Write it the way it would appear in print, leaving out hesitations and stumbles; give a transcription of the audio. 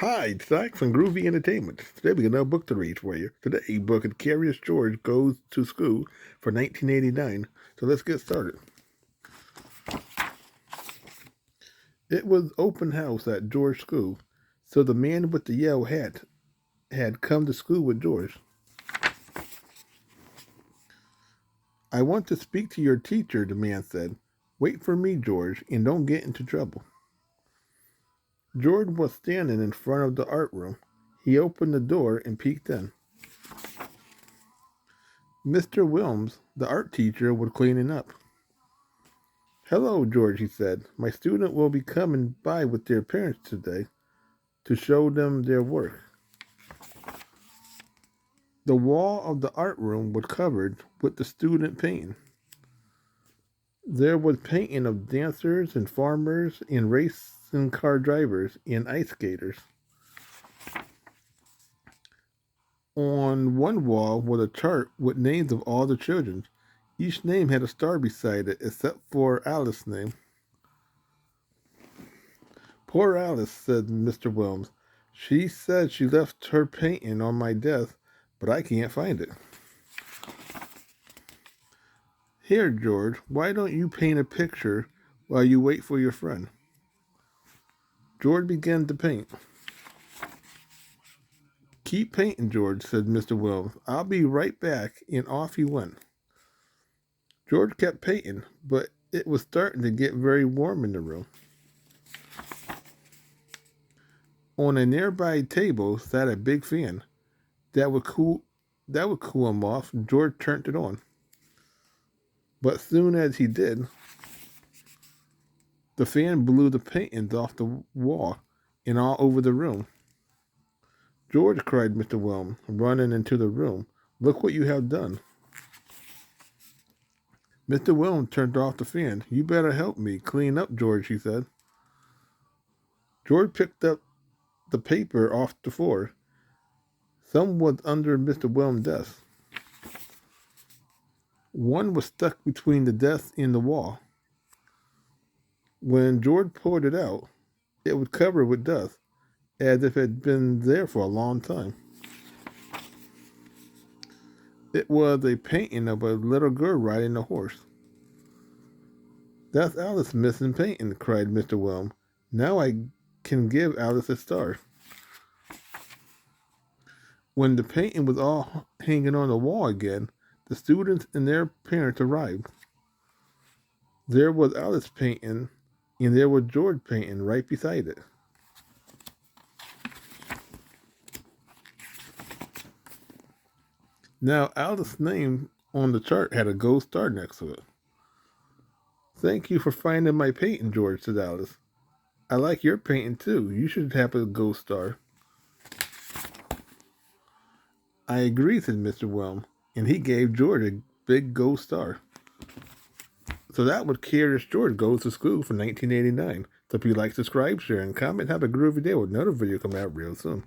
Hi, it's Zach from Groovy Entertainment. Today we got another book to read for you. Today, book of Curious George Goes to School for 1989. So let's get started. It was open house at George's school, so the man with the yellow hat had come to school with George. I want to speak to your teacher, the man said. Wait for me, George, and don't get into trouble. George was standing in front of the art room. He opened the door and peeked in. Mr. Wilms, the art teacher, was cleaning up. Hello, George, he said. My student will be coming by with their parents today to show them their work. The wall of the art room was covered with the student painting. There was painting of dancers and farmers and racing car drivers and ice skaters. On one wall was a chart with names of all the children. Each name had a star beside it except for Alice's name. Poor Alice, said Mr. Wilms. She said she left her painting on my desk, but I can't find it. Here, George, why don't you paint a picture while you wait for your friend? George began to paint. Keep painting, George, said Mr. Wilms. I'll be right back, and off he went. George kept painting, but it was starting to get very warm in the room. On a nearby table sat a big fan. That would cool him off. George turned it on. But soon as he did, the fan blew the paintings off the wall and all over the room. George, cried Mr. Wilm, running into the room. Look what you have done. Mr. Wilm turned off the fan. You better help me clean up, George, he said. George picked up the paper off the floor. Some was under Mr. Wilm's desk. One was stuck between the desk and the wall. When George pulled it out, it was covered with dust, as if it had been there for a long time. It was a painting of a little girl riding a horse. That's Alice's missing painting, cried Mr. Wilm. Now I can give Alice a star. When the painting was all hanging on the wall again, the students and their parents arrived. There was Alice painting, and there was George painting right beside it. Now, Alice's name on the chart had a gold star next to it. Thank you for finding my painting, George, said Alice. I like your painting, too. You should have a gold star. I agree, said Mr. Wilm, and he gave George a big gold star. So that would Curious George Goes to School for 1989. So if you like, subscribe, share, and comment, have a groovy day with another video coming out real soon.